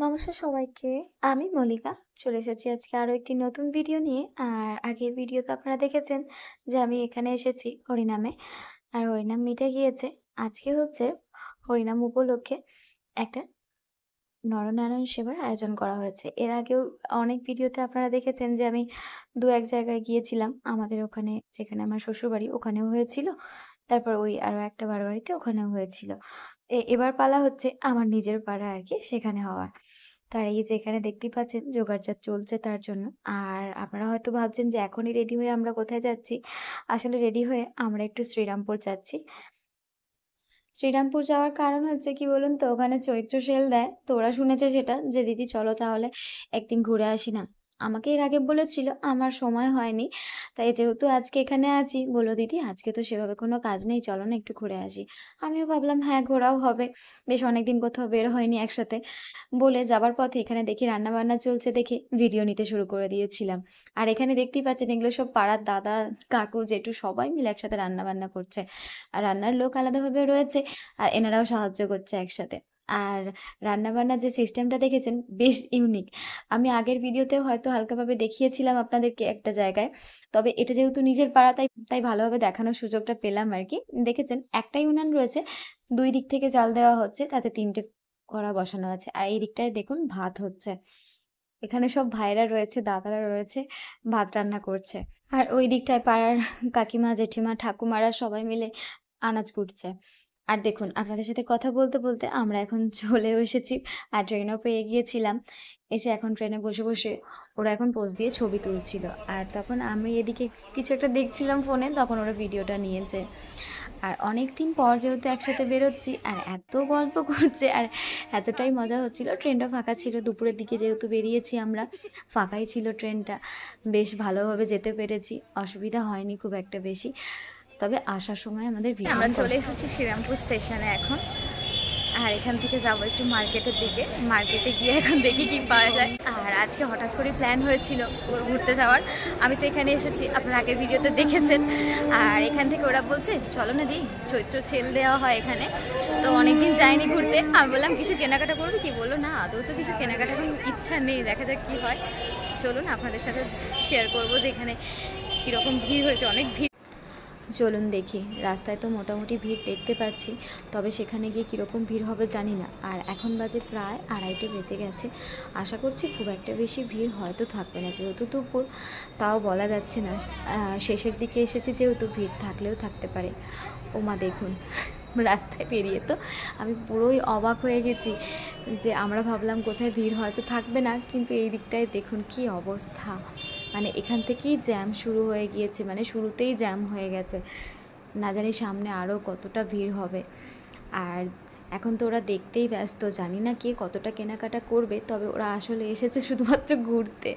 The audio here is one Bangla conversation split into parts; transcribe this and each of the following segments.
নমস্কার সবাইকে। আমি মল্লিকা। চলে এসেছি আজকে আরো একটি নতুন ভিডিও নিয়ে। আর আগের ভিডিওতে আপনারা দেখেছেন যে আমি এখানে এসেছি হরিনামে। আর হরিনাম মিটে গিয়েছে। আজকে হচ্ছে হরিনাম উপলক্ষে একটা নরনারায়ণ সেবার আয়োজন করা হয়েছে। এর আগেও অনেক ভিডিওতে আপনারা দেখেছেন যে আমি ২-১ জায়গায় গিয়েছিলাম। আমাদের ওখানে যেখানে আমার শ্বশুরবাড়ি ওখানেও হয়েছিল। তারপর ওই আরো একটা বাড়িতে ওখানেও হয়েছিল। এবার পালা হচ্ছে আমার নিজের পাড়া আরকি সেখানে হওয়ার। তো আর এই যে এখানে দেখতেই পাচ্ছেন জোগাড়-জাত চলছে তার জন্য। আর আপনারা হয়তো ভাবছেন যে এখনই রেডি হয়ে আমরা কোথায় যাচ্ছি? আসলে রেডি হয়ে আমরা একটু শ্রীরামপুর যাচ্ছি। শ্রীরামপুর যাওয়ার কারণ হচ্ছে কি বলুন তো? ওখানে চৈত্র সেল দেয়। তো ওরা শুনেছে সেটা যে, "দিদি চলো তাহলে একদিন ঘুরে আসি না?" আমাকে এর আগে বলেছিল, আমার সময় হয়নি। তাই যেহেতু আজকে এখানে আছি, বলল, "দিদি আজকে তো সেভাবে কোনো কাজ নেই, চলো না একটু ঘুরে আসি।" আমিও ভাবলাম হ্যাঁ, ঘোরাও হবে। বেশ অনেকদিন কোথাও বের হয়নি একসাথে। বলে যাবার পথে এখানে দেখি রান্নাবান্না চলছে দেখে ভিডিও নিতে শুরু করে দিয়েছিলাম। আর এখানে দেখতেই পাচ্ছেন এগুলো সব পাড়ার দাদা, কাকু, জেঠু সবাই মিলে একসাথে রান্নাবান্না করছে। আর রান্নার লোক আলাদাভাবে রয়েছে। আর এনারাও সাহায্য করছে একসাথে। আর রান্নাবান্নার যে সিস্টেমটা দেখেছেন বেশ ইউনিক। আমি আগের ভিডিওতেও হয়তো হালকাভাবে দেখিয়েছিলাম আপনাদেরকে একটা জায়গায়। তবে এটা যেহেতু নিজের পাড়া তাই ভালোভাবে দেখানোর সুযোগটা পেলাম আরকি। দেখেছেন একটাই উনান রয়েছে, ২ দিক থেকে জাল দেওয়া হচ্ছে, তাতে ৩ টে কড়া বসানো আছে। আর এই দিকটায় দেখুন ভাত হচ্ছে। এখানে সব ভাইরা রয়েছে, দাদারা রয়েছে, ভাত রান্না করছে। আর ওই দিকটায় পাড়ার কাকিমা, জেঠিমা, ঠাকুমারা সবাই মিলে আনাজ কুটছে। আর দেখুন আপনাদের সাথে কথা বলতে আমরা এখন চলেও এসেছি। আর ট্রেনও পেয়ে গিয়েছিলাম। এসে এখন ট্রেনে বসে ওরা এখন পোজ দিয়ে ছবি তুলছিল। আর তখন আমি এদিকে কিছু একটা দেখছিলাম ফোনে, তখন ওরা ভিডিওটা নিয়েছে। আর অনেকদিন পর যেহেতু একসাথে বেরোচ্ছি আর এত গল্প করছে আর এতটাই মজা হচ্ছিল। ট্রেনটা ফাঁকা ছিল, দুপুরের দিকে যেহেতু বেরিয়েছি আমরা, ফাঁকাই ছিল ট্রেনটা। বেশ ভালোভাবে যেতে পেরেছি, অসুবিধা হয়নি খুব একটা বেশি। তবে আসার সময় আমাদের আমরা চলে এসেছি শ্রীরামপুর স্টেশনে এখন। আর এখান থেকে যাব একটু মার্কেটের দিকে। মার্কেটে গিয়ে এখন দেখি কি পাওয়া যায়। আর আজকে হঠাৎ করেই প্ল্যান হয়েছিল ঘুরতে যাওয়ার। আমি তো এখানে এসেছি, আপনারা আগের ভিডিওতে দেখেছেন। আর এখান থেকে ওরা বলছে চলো না দি, চৈত্র সেল দেওয়া হয় এখানে। তো অনেকদিন যাইনি ঘুরতে। আমি বললাম কিছু কেনাকাটা করবে কি? বললো না আদৌ তো কিছু কেনাকাটা কোনো ইচ্ছা নেই, দেখা যাক কী হয়। চলুন আপনাদের সাথে শেয়ার করবো যে এখানে কীরকম ভিড় হয়েছে, অনেক ভিড়। চলুন দেখি। রাস্তায় তো মোটামুটি ভিড় দেখতে পাচ্ছি, তবে সেখানে গিয়ে কীরকম ভিড় হবে জানি না। আর এখন বাজে প্রায় ২:৩০ বেজে গেছে। আশা করছি খুব একটা বেশি ভিড় হয়তো থাকবে না, যেহেতু দুপুর, তাও বলা যাচ্ছে না। শেষের দিকে এসেছি যেহেতু ভিড় থাকলেও থাকতে পারে। ওমা দেখুন, রাস্তায় বেরিয়ে তো আমি পুরোই অবাক হয়ে গেছি যে আমরা ভাবলাম কোথায় ভিড় হয়তো থাকবে না, কিন্তু এই দিকটায় দেখুন কি অবস্থা। মানে এখান থেকেই জ্যাম শুরু হয়ে গিয়েছে, মানে শুরুতেই জ্যাম হয়ে গেছে। না জানি সামনে আরও কতটা ভিড় হবে। আর এখন তো ওরা দেখতেই ব্যস্ত, জানি না কে কতটা কেনাকাটা করবে। তবে ওরা আসলে এসেছে শুধুমাত্র ঘুরতে।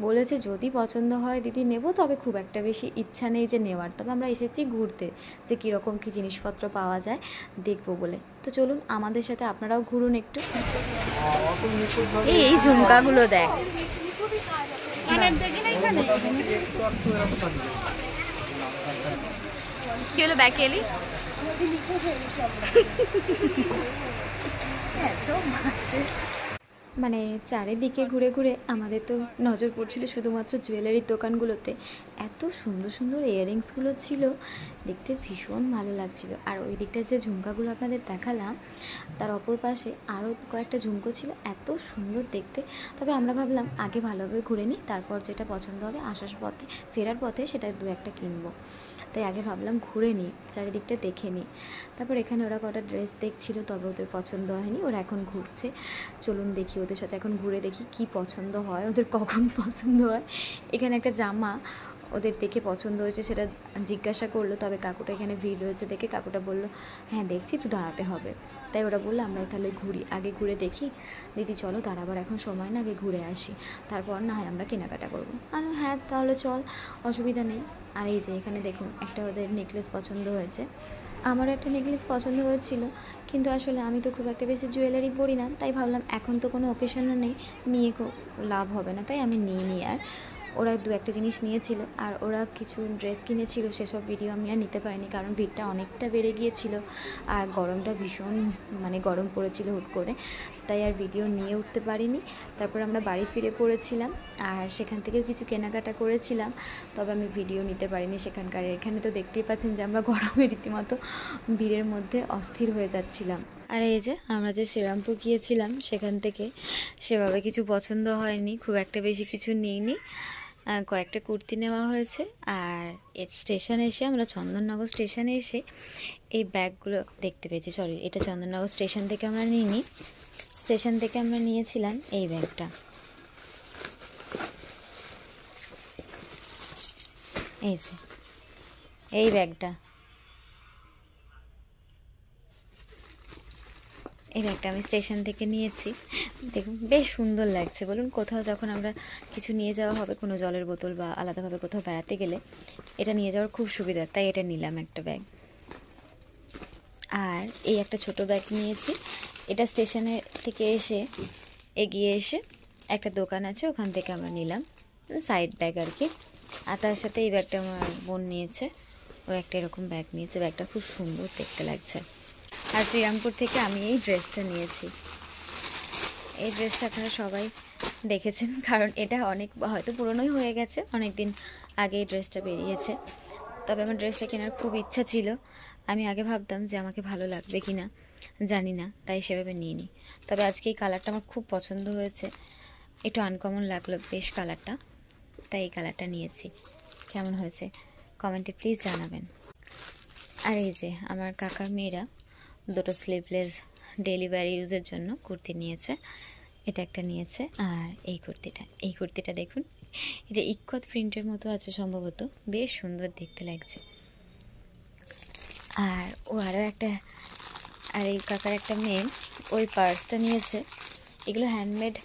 বলেছে যদি পছন্দ হয় দিদি নেব, তবে খুব একটা বেশি ইচ্ছা নেই যে নেওয়ার। তবে আমরা এসেছি ঘুরতে, যে কীরকম কী জিনিসপত্র পাওয়া যায় দেখবো বলে। তো চলুন আমাদের সাথে আপনারাও ঘুরুন একটু। এই ঝুমকাগুলো দেখ, কি হলো ব্যাকে এলি? এত বাজে। মানে চারিদিকে ঘুরে ঘুরে আমাদের তো নজর পড়ছিল শুধুমাত্র জুয়েলারির দোকানগুলোতে। এত সুন্দর সুন্দর ইয়াররিংসগুলো ছিল, দেখতে ভীষণ ভালো লাগছিল। আর ওই দিকটা যে ঝুমকাগুলো আপনাদের দেখালাম, তার অপর পাশে আরও কয়েকটা ঝুমকো ছিল, এত সুন্দর দেখতে। তবে আমরা ভাবলাম আগে ভালোভাবে ঘুরে নিই, তারপর যেটা পছন্দ হবে আসার পথে, ফেরার পথে সেটা দু একটা কিনবো। তাই আগে ভাবলাম ঘুরে নিই, চারিদিকটা দেখে নিই। তারপর এখানে ওরা কটা ড্রেস দেখছিল, তবে ওদের পছন্দ হয়নি, ওরা এখন ঘুরছে। চলুন দেখি ওদের সাথে এখন ঘুরে দেখি কি পছন্দ হয়, ওদের কখন পছন্দ হয়। এখানে একটা জামা ওদের দেখে পছন্দ হয়েছে, সেটা জিজ্ঞাসা করলো। তবে কাকুটা এখানে ভিড় রয়েছে দেখে কাকুটা বললো হ্যাঁ দেখছি, একটু দাঁড়াতে হবে। তাই ওরা বললো আমরা তাহলে ঘুরি, আগে ঘুরে দেখি। দিদি চলো দাঁড়াবার এখন সময় না, আগে ঘুরে আসি, তারপর না হয় আমরা কেনাকাটা করবো। আমি হ্যাঁ তাহলে চল, অসুবিধা নেই। আর এই যে এখানে দেখুন একটা ওদের নেকলেস পছন্দ হয়েছে। আমারও একটা নেকলেস পছন্দ হয়েছিল, কিন্তু আসলে আমি তো খুব একটা বেশি জুয়েলারি পরি না, তাই ভাবলাম এখন তো কোনো অকেশনও নেই, নিয়ে খুব লাভ হবে না, তাই আমি নিইনি। আর ওরা দু একটা জিনিস নিয়েছিল, আর ওরা কিছু ড্রেস কিনেছিল, সেসব ভিডিও আমি আর নিতে পারিনি, কারণ ভিড়টা অনেকটা বেড়ে গিয়েছিল। আর গরমটা ভীষণ, মানে গরম পড়েছিল হুট করে। তাই আর ভিডিও নিয়ে উঠতে পারিনি। তারপর আমরা বাড়ি ফিরে পড়েছিলাম আর সেখান থেকেও কিছু কেনাকাটা করেছিলাম, তবে আমি ভিডিও নিতে পারিনি সেখানকার। এখানে তো দেখতেই পাচ্ছেন যে আমরা গরমে রীতিমতো ভিড়ের মধ্যে অস্থির হয়ে যাচ্ছিলাম। আর এই যে আমরা যে শ্রীরামপুর গিয়েছিলাম সেখান থেকে সেভাবে কিছু পছন্দ হয়নি, খুব একটা বেশি কিছু নিইনি, কয়েকটা কুর্তি নেওয়া হয়েছে। আর স্টেশনে এসে আমরা চন্দননগর স্টেশনে এসে এই ব্যাগগুলো দেখতে পেয়েছি। সরি, এটা চন্দননগর স্টেশন থেকে আমরা নিইনি, স্টেশন থেকে আমরা নিয়েছিলাম এই ব্যাগটা। এই যে এই ব্যাগটা, এই ব্যাগটা আমি স্টেশন থেকে নিয়েছি। দেখুন বেশ সুন্দর লাগছে। বলুন, কোথাও যখন আমরা কিছু নিয়ে যাওয়া হবে, কোনো জলের বোতল বা আলাদাভাবে কোথাও বেড়াতে গেলে এটা নিয়ে যাওয়ার খুব সুবিধা, তাই এটা নিলাম একটা ব্যাগ। আর এই একটা ছোট ব্যাগ নিয়েছি, এটা স্টেশনে থেকে এসে এগিয়ে এসে একটা দোকান আছে, ওখান থেকে আমরা নিলাম, সাইড ব্যাগ আর কি। আর তার সাথে এই ব্যাগটা আমার বোন নিয়েছে, ও একটা এরকম ব্যাগ নিয়েছে, ব্যাগটা খুব সুন্দর দেখতে লাগছে। আর শ্রীরামপুর থেকে আমি এই ড্রেসটা নিয়েছি। এই ড্রেসটা আপনারা সবাই দেখেছেন, কারণ এটা অনেক হয়তো পুরনোই হয়ে গেছে, অনেক দিন আগে এই ড্রেসটা বেরিয়েছে। তবে আমার ড্রেসটা কেনার খুব ইচ্ছা ছিল। আমি আগে ভাবতাম যে আমাকে ভালো লাগবে কি না জানি না, তাই সেভাবে নিইনি। তবে আজকে এই কালারটা আমার খুব পছন্দ হয়েছে, একটু আনকমন লাগলো বেশ কালারটা, তাই এই কালারটা নিয়েছি। কেমন হয়েছে কমেন্টে প্লিজ জানাবেন। আর এই যে আমার কাকার মেয়েরা দুটো স্লিভলেস ডেইলি ওয়্যার ইউজের জন্য কুর্তি নিয়েছে, এটা একটা নিয়েছে। আর এই কুর্তিটা দেখুন, এটা ইক্কত প্রিন্টের মতো আছে সম্ভবত, বেশ সুন্দর দেখতে লাগছে। আর ও আরও একটা, আর এই কাকার একটা মেয়ে ওই পার্সটা নিয়েছে। এগুলো হ্যান্ডমেড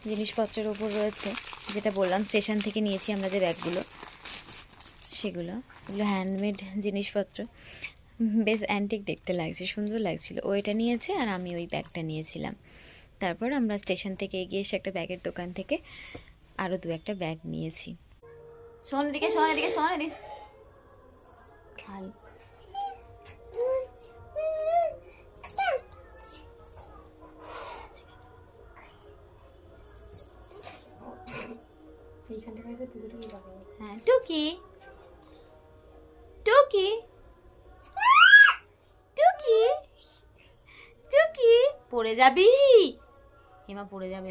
জিনিসপত্রের ওপর রয়েছে, যেটা বললাম স্টেশন থেকে নিয়েছি আমরা যে ব্যাগগুলো, সেগুলো এগুলো হ্যান্ডমেড জিনিসপত্র, বেশ অ্যান্টিক দেখতে লাগছে, সুন্দর লাগছিল। ও এটা নিয়েছে আর আমি ওই ব্যাগটা নিয়েছিলাম। তারপর আমরা স্টেশন থেকে এগিয়ে এসে একটা ব্যাগের দোকান থেকে আরও দু একটা ব্যাগ নিয়েছি। শোন এদিকে, শোন এদিকে, শোন এদিকে। হ্যাঁ, টুকি টুকি টুকি টুকি, পড়ে যাবি, হিমা পড়ে যাবে।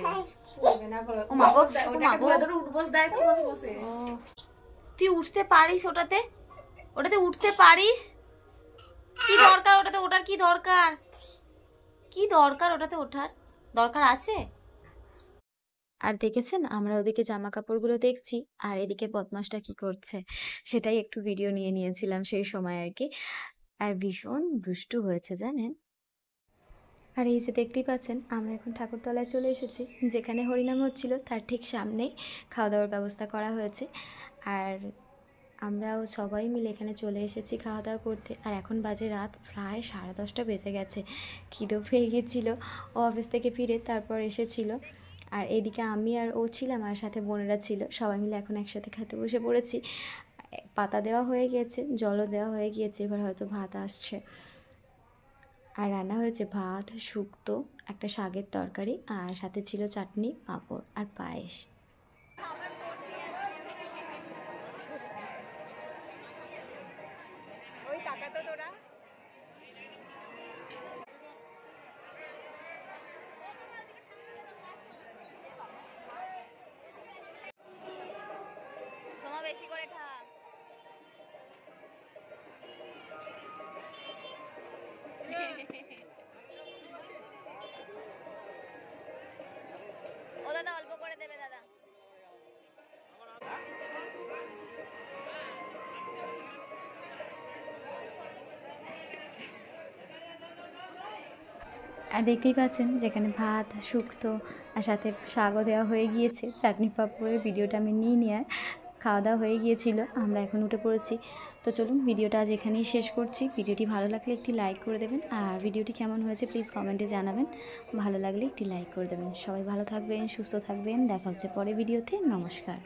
তুই উঠতে পারিস ওটাতে, ওটাতে উঠতে পারিস? কি দরকার ওটাতে ওঠার? কি দরকার, কি দরকার ওটাতে ওঠার? দরকার আছে? আর দেখেছেন আমরা ওদিকে জামা কাপড়গুলো দেখছি, আর এদিকে বদমাসটা কি করছে সেটাই একটু ভিডিও নিয়ে নিয়েছিলাম সেই সময় আর কি। আর ভীষণ দুষ্টু হয়েছে জানেন। আর এই যে দেখতেই পাচ্ছেন আমরা এখন ঠাকুরতলায় চলে এসেছি, যেখানে হরিনাম হচ্ছিল তার ঠিক সামনেই খাওয়া দাওয়ার ব্যবস্থা করা হয়েছে। আর আমরাও সবাই মিলে এখানে চলে এসেছি খাওয়া দাওয়া করতে। আর এখন বাজে রাত প্রায় 10:30 বেজে গেছে, খিদেও পেয়ে গেছিলো, ও অফিস থেকে ফিরে তারপর এসেছিলো। আর এদিকে আমি আর ও ছিলাম, আর সাথে বোনেরা ছিল, সবাই মিলে এখন একসাথে খেতে বসে পড়েছি। পাতা দেওয়া হয়ে গিয়েছে, জলও দেওয়া হয়ে গিয়েছে, এবার হয়তো ভাত আসছে। আর রান্না হয়েছে ভাত, শুক্তো, একটা শাকের তরকারি, আর সাথে ছিল চাটনি, পাঁপড় আর পায়েস। সোমা বেশি করে খা। ও দাদা অল্প করে দেবে দাদা। আর দেখতেই পাচ্ছেন যেখানে ভাত, শুক্তো আর সাথে শাকও দেওয়া হয়ে গিয়েছে, চাটনি পাঁপড়ের ভিডিওটা আমি নিয়ে নিয়ে আর খাওয়া দাওয়া হয়ে গিয়েছিল, আমরা এখন উঠে পড়েছি। তো চলুন ভিডিওটা আজ এখানেই শেষ করছি। ভিডিওটি ভালো লাগলে একটি লাইক করে দেবেন, আর ভিডিওটি কেমন হয়েছে প্লিজ কমেন্টে জানাবেন। ভালো লাগলে একটি লাইক করে দেবেন। সবাই ভালো থাকবেন, সুস্থ থাকবেন, দেখা হচ্ছে পরে ভিডিওতে। নমস্কার।